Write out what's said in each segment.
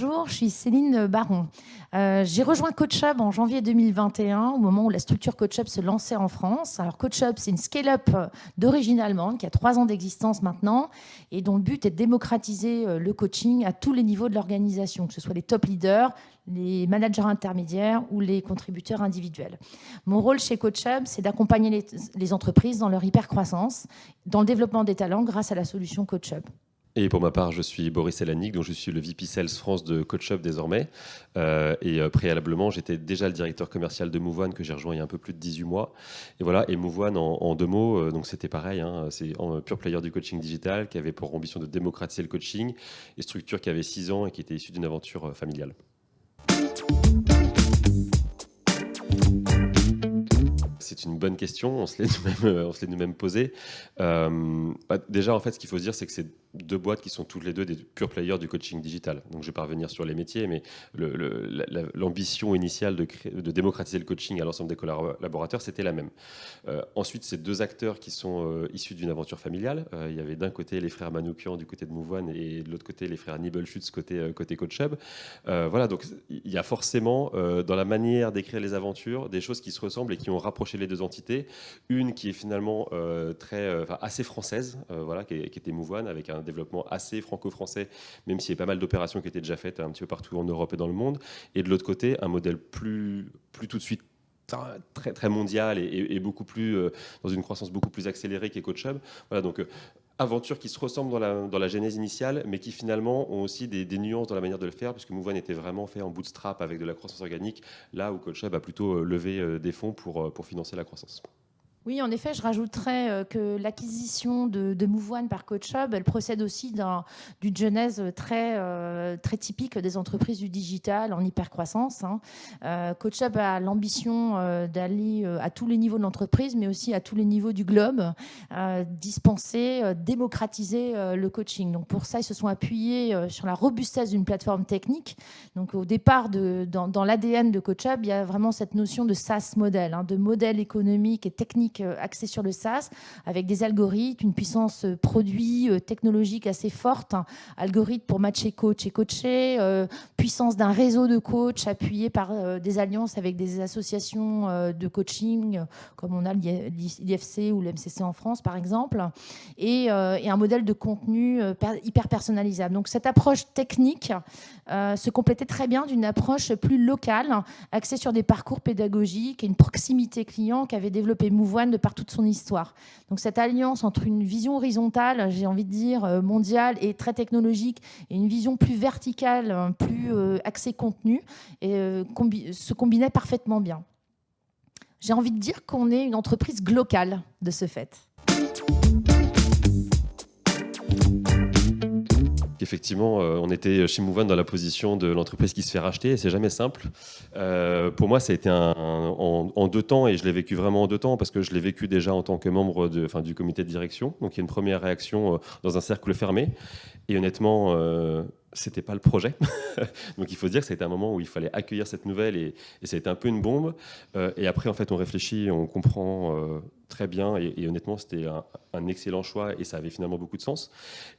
bonjour, je suis Céline Baron. J'ai rejoint CoachHub en janvier 2021, au moment où la structure CoachHub se lançait en France. Alors CoachHub, c'est une scale-up d'origine allemande qui a 3 ans d'existence maintenant et dont le but est de démocratiser le coaching à tous les niveaux de l'organisation, que ce soit les top leaders, les managers intermédiaires ou les contributeurs individuels. Mon rôle chez CoachHub, c'est d'accompagner les entreprises dans leur hypercroissance, dans le développement des talents grâce à la solution CoachHub. Et pour ma part, je suis Boris Elanik, donc je suis le VP Sales France de CoachHub désormais. Préalablement, j'étais déjà le directeur commercial de Move One que j'ai rejoint il y a un peu plus de 18 mois. Et voilà, et Move One en 2 mots, donc c'était pareil, c'est un pure player du coaching digital qui avait pour ambition de démocratiser le coaching, et structure qui avait 6 ans et qui était issue d'une aventure familiale. C'est une bonne question, on se l'est nous-mêmes posé. Déjà, en fait, ce qu'il faut se dire, c'est que c'est 2 boîtes qui sont toutes les 2 des pure players du coaching digital. Donc, je vais pas revenir sur les métiers, mais l'ambition initiale de démocratiser le coaching à l'ensemble des collaborateurs, c'était la même. Ensuite, c'est 2 acteurs qui sont issus d'une aventure familiale. Il y avait d'un côté les frères Manoukian du côté de Move One et de l'autre côté les frères Nibelschutz côté CoachHub. Voilà, donc il y a forcément dans la manière d'écrire les aventures des choses qui se ressemblent et qui ont rapproché les 2 entités. Une qui est finalement assez française, voilà, qui était Move One, avec un développement assez franco-français, même s'il y a pas mal d'opérations qui étaient déjà faites un petit peu partout en Europe et dans le monde. Et de l'autre côté, un modèle plus tout de suite très, très mondial et beaucoup plus, dans une croissance beaucoup plus accélérée qu'est CoachHub. Voilà, donc aventures qui se ressemblent dans la genèse initiale, mais qui finalement ont aussi des nuances dans la manière de le faire, puisque Move One était vraiment fait en bootstrap avec de la croissance organique, là où CoachHub a plutôt levé des fonds pour financer la croissance. Oui, en effet, je rajouterais que l'acquisition de Move One par CoachHub, elle procède aussi d'une genèse très typique des entreprises du digital en hypercroissance. CoachHub a l'ambition d'aller à tous les niveaux de l'entreprise, mais aussi à tous les niveaux du globe, dispenser, démocratiser le coaching. Donc pour ça, ils se sont appuyés sur la robustesse d'une plateforme technique. Donc au départ, dans l'ADN de CoachHub, il y a vraiment cette notion de SaaS modèle, de modèle économique et technique axé sur le SaaS, avec des algorithmes, une puissance produit technologique assez forte, algorithmes pour matcher coach et coaché, puissance d'un réseau de coachs appuyé par des alliances avec des associations de coaching, comme on a l'IFC ou l'MCC en France, par exemple, et un modèle de contenu hyper personnalisable. Donc cette approche technique se complétait très bien d'une approche plus locale, axée sur des parcours pédagogiques et une proximité client qu'avait développé Move One de par toute son histoire. Donc cette alliance entre une vision horizontale, j'ai envie de dire mondiale et très technologique, et une vision plus verticale, plus axée contenu, se combinait parfaitement bien. J'ai envie de dire qu'on est une entreprise globale de ce fait. Effectivement, on était chez Move One dans la position de l'entreprise qui se fait racheter, et c'est jamais simple. Pour moi, ça a été en 2 temps, et je l'ai vécu vraiment en 2 temps, parce que je l'ai vécu déjà en tant que membre du comité de direction. Donc il y a une première réaction dans un cercle fermé, et honnêtement, c'était pas le projet. Donc il faut se dire que c'était un moment où il fallait accueillir cette nouvelle, et ça a été un peu une bombe. Et après, en fait, on réfléchit, on comprend très bien, et honnêtement, c'était un excellent choix, et ça avait finalement beaucoup de sens.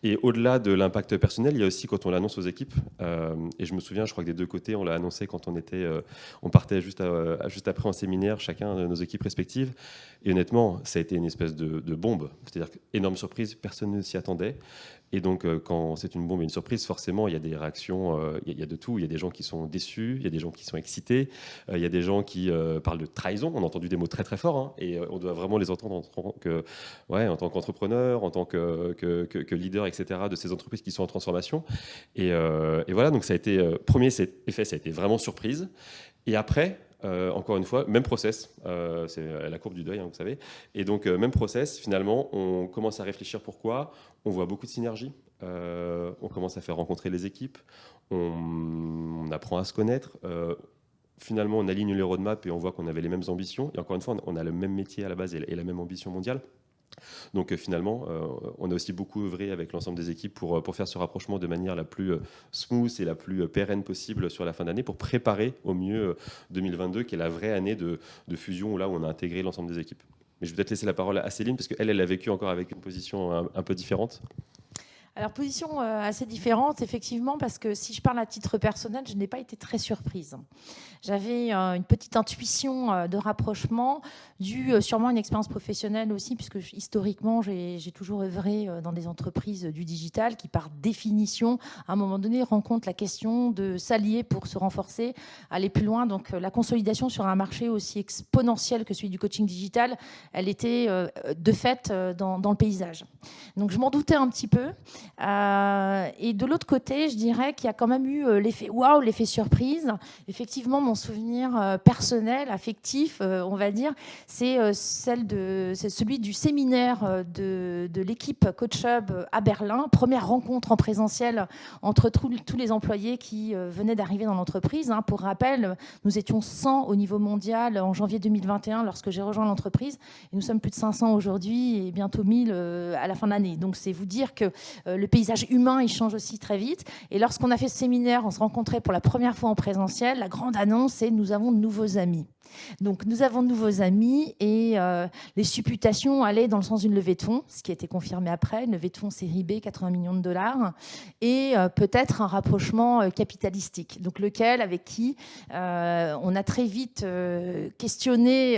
Et au-delà de l'impact personnel, il y a aussi quand on l'annonce aux équipes, et je me souviens, je crois que des 2 côtés, on l'a annoncé quand on partait juste après en séminaire, chacun de nos équipes respectives, et honnêtement, ça a été une espèce de bombe. C'est-à-dire énorme surprise, personne ne s'y attendait. Et donc, quand c'est une bombe et une surprise, forcément, il y a des réactions, il y a de tout. Il y a des gens qui sont déçus, il y a des gens qui sont excités, il y a des gens qui parlent de trahison. On a entendu des mots très, très forts, et on doit vraiment les entendre en tant qu'entrepreneur, en tant que leader, etc., de ces entreprises qui sont en transformation. Et voilà, donc ça a été, premier effet, ça a été vraiment surprise. Et après, encore une fois, même process, c'est la courbe du deuil, vous savez. Et donc, même process, finalement, on commence à réfléchir pourquoi. On voit beaucoup de synergies. On commence à faire rencontrer les équipes. On apprend à se connaître. Finalement, on aligne les roadmaps et on voit qu'on avait les mêmes ambitions. Et encore une fois, on a le même métier à la base et la même ambition mondiale. Donc finalement, on a aussi beaucoup œuvré avec l'ensemble des équipes pour faire ce rapprochement de manière la plus smooth et la plus pérenne possible sur la fin d'année, pour préparer au mieux 2022, qui est la vraie année de fusion, là où on a intégré l'ensemble des équipes. Mais je vais peut-être laisser la parole à Céline, parce qu'elle a vécu encore avec une position un peu différente. Alors, position assez différente, effectivement, parce que si je parle à titre personnel, je n'ai pas été très surprise. J'avais une petite intuition de rapprochement, due sûrement à une expérience professionnelle aussi, puisque historiquement, j'ai toujours œuvré dans des entreprises du digital qui, par définition, à un moment donné, rencontrent la question de s'allier pour se renforcer, aller plus loin. Donc, la consolidation sur un marché aussi exponentiel que celui du coaching digital, elle était de fait dans le paysage. Donc, je m'en doutais un petit peu. Et de l'autre côté, je dirais qu'il y a quand même eu l'effet waouh, l'effet surprise. Effectivement, mon souvenir personnel, affectif, on va dire, c'est celui du séminaire de l'équipe Coach Hub à Berlin. Première rencontre en présentiel entre tous les employés qui venaient d'arriver dans l'entreprise. Pour rappel, nous étions 100 au niveau mondial en janvier 2021 lorsque j'ai rejoint l'entreprise. Et nous sommes plus de 500 aujourd'hui et bientôt 1000 à la fin de l'année. Donc, c'est vous dire que le paysage humain, il change aussi très vite. Et lorsqu'on a fait ce séminaire, on se rencontrait pour la première fois en présentiel. La grande annonce, c'est nous avons de nouveaux amis. Donc, nous avons de nouveaux amis et les supputations allaient dans le sens d'une levée de fonds, ce qui a été confirmé après, une levée de fonds série B, 80 millions de dollars, et peut-être un rapprochement capitalistique. Donc, lequel, avec qui on a très vite questionné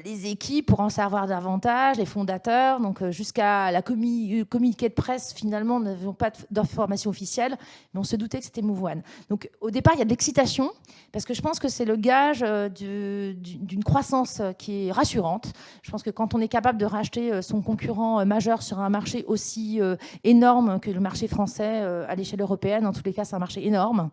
les équipes pour en savoir davantage, les fondateurs, donc jusqu'à la communiqué de presse, finalement, nous n'avions pas d'informations officielles, mais on se doutait que c'était Move One. Donc, au départ, il y a de l'excitation, parce que je pense que c'est le gage d'une croissance qui est rassurante. Je pense que quand on est capable de racheter son concurrent majeur sur un marché aussi énorme que le marché français à l'échelle européenne, en tous les cas, c'est un marché énorme,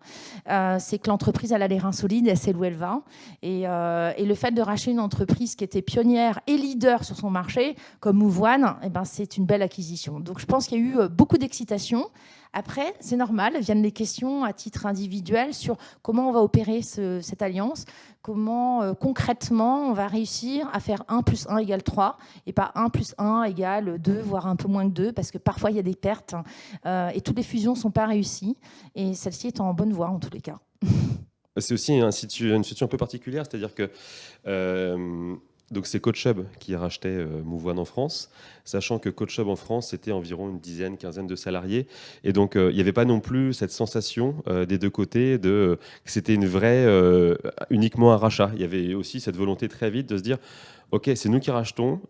c'est que l'entreprise, elle a les reins solides, elle sait où elle va. Et le fait de racheter une entreprise qui était pionnière et leader sur son marché, comme Move One, eh ben, c'est une belle acquisition. Donc, je pense qu'il y a eu beaucoup d'excitation. Après, c'est normal, viennent les questions à titre individuel sur comment on va opérer cette alliance, comment concrètement on va réussir à faire 1 plus 1 égale 3 et pas 1 plus 1 égale 2, voire un peu moins que 2, parce que parfois il y a des pertes et toutes les fusions ne sont pas réussies et celle-ci est en bonne voie en tous les cas. C'est aussi une situation un peu particulière, c'est-à-dire que donc c'est Coach Hub qui rachetait Move One en France, sachant que Coach Hub en France, c'était environ une dizaine, quinzaine de salariés. Et donc, il n'y avait pas non plus cette sensation des deux côtés que c'était uniquement un rachat. Il y avait aussi cette volonté très vite de se dire, OK, c'est nous qui rachetons,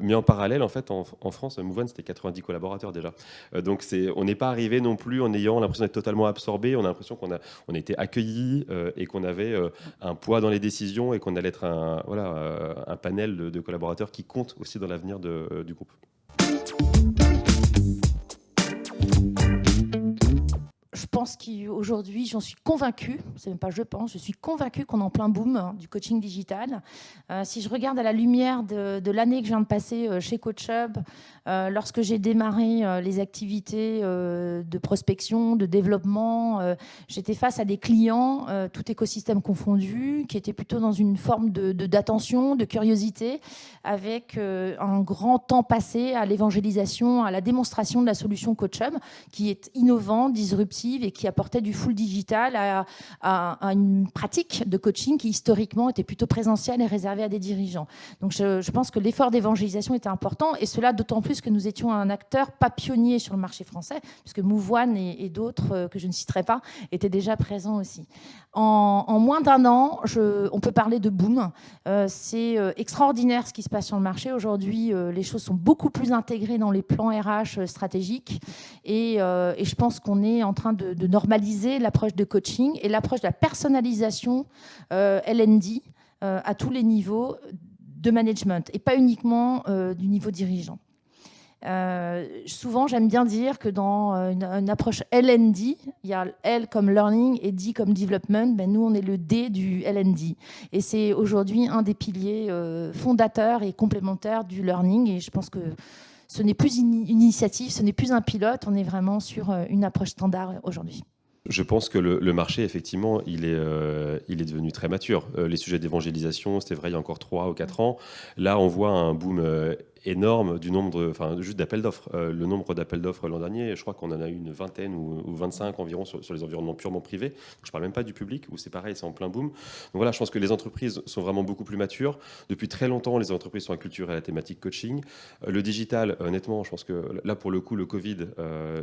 mais en parallèle, en fait, en France, Move One, c'était 90 collaborateurs déjà. Donc, on n'est pas arrivé non plus en ayant l'impression d'être totalement absorbé. On a l'impression qu'on a été accueillis et qu'on avait un poids dans les décisions et qu'on allait être un panel de collaborateurs qui compte aussi dans l'avenir du groupe. Je pense qu'aujourd'hui, j'en suis convaincue, c'est même pas je pense, je suis convaincue qu'on est en plein boom du coaching digital. Si je regarde à la lumière de l'année que je viens de passer chez Coach Hub, lorsque j'ai démarré les activités de prospection, de développement, j'étais face à des clients, tout écosystème confondu, qui étaient plutôt dans une forme d'attention, de curiosité, avec un grand temps passé à l'évangélisation, à la démonstration de la solution Coach Hub, qui est innovante, disruptive et qui apportait du full digital à une pratique de coaching qui historiquement était plutôt présentielle et réservée à des dirigeants. Donc je pense que l'effort d'évangélisation était important et cela d'autant plus que nous étions un acteur pas pionnier sur le marché français, puisque Move One et d'autres que je ne citerai pas étaient déjà présents aussi. En moins d'un an, on peut parler de boom. C'est extraordinaire ce qui se passe sur le marché. Aujourd'hui, les choses sont beaucoup plus intégrées dans les plans RH stratégiques et je pense qu'on est en train de normaliser l'approche de coaching et l'approche de la personnalisation L&D à tous les niveaux de management et pas uniquement du niveau dirigeant. Souvent, j'aime bien dire que dans une approche L&D, il y a L comme learning et D comme development. Ben, nous, on est le D du L&D. Et c'est aujourd'hui un des piliers fondateurs et complémentaires du learning. Et je pense que ce n'est plus une initiative, ce n'est plus un pilote. On est vraiment sur une approche standard aujourd'hui. Je pense que le marché, effectivement, il est devenu très mature. Les sujets d'évangélisation, c'était vrai il y a encore 3 ou 4 ans. Là, on voit un boom énorme du nombre, juste d'appels d'offres. Le nombre d'appels d'offres l'an dernier, je crois qu'on en a eu une vingtaine ou 25 environ sur les environnements purement privés. Donc, je ne parle même pas du public, où c'est pareil, c'est en plein boom. Donc voilà, je pense que les entreprises sont vraiment beaucoup plus matures. Depuis très longtemps, les entreprises sont acculturées à la thématique coaching. Le digital, honnêtement, je pense que là, pour le coup, le Covid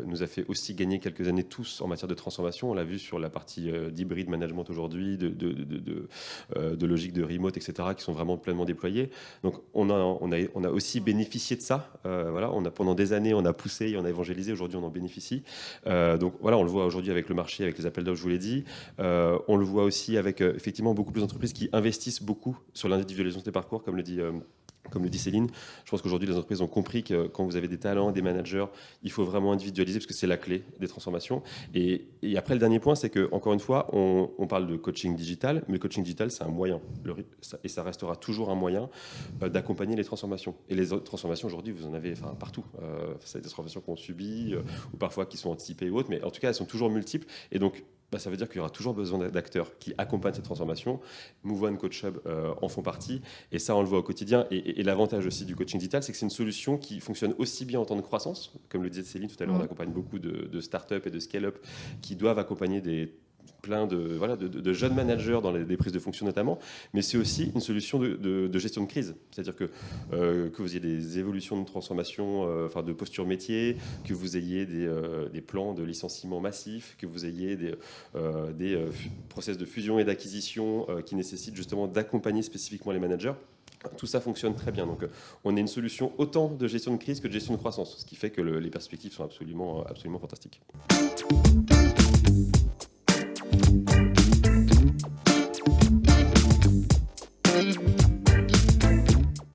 nous a fait aussi gagner quelques années tous en matière de transformation. On l'a vu sur la partie d'hybrid management aujourd'hui, de logique de remote, etc., qui sont vraiment pleinement déployées. Donc on a aussi bénéficié de ça. Voilà, pendant des années, on a poussé et on a évangélisé. Aujourd'hui, on en bénéficie. Donc voilà, on le voit aujourd'hui avec le marché, avec les appels d'offres, je vous l'ai dit. On le voit aussi avec effectivement beaucoup plus d'entreprises qui investissent beaucoup sur l'individualisation des parcours, comme le dit Céline. Je pense qu'aujourd'hui, les entreprises ont compris que quand vous avez des talents, des managers, il faut vraiment individualiser parce que c'est la clé des transformations. Et après, le dernier point, c'est que, encore une fois, on parle de coaching digital, mais le coaching digital, c'est un moyen. Et ça restera toujours un moyen d'accompagner les transformations. Et les transformations, aujourd'hui, vous en avez partout. C'est des transformations qu'on subit ou parfois qui sont anticipées ou autres, mais en tout cas, elles sont toujours multiples. Et donc, ça veut dire qu'il y aura toujours besoin d'acteurs qui accompagnent cette transformation. Move One, Coach Hub en font partie. Et ça, on le voit au quotidien. Et l'avantage aussi du coaching digital, c'est que c'est une solution qui fonctionne aussi bien en temps de croissance. Comme le disait Céline tout à l'heure, on accompagne beaucoup de start-up et de scale-up qui doivent accompagner plein de jeunes managers dans des prises de fonction notamment, mais c'est aussi une solution de gestion de crise. C'est-à-dire que vous ayez des évolutions de transformation, de posture métier, que vous ayez des plans de licenciement massif, que vous ayez des process de fusion et d'acquisition qui nécessitent justement d'accompagner spécifiquement les managers. Tout ça fonctionne très bien. Donc, on est une solution autant de gestion de crise que de gestion de croissance, ce qui fait que les perspectives sont absolument fantastiques.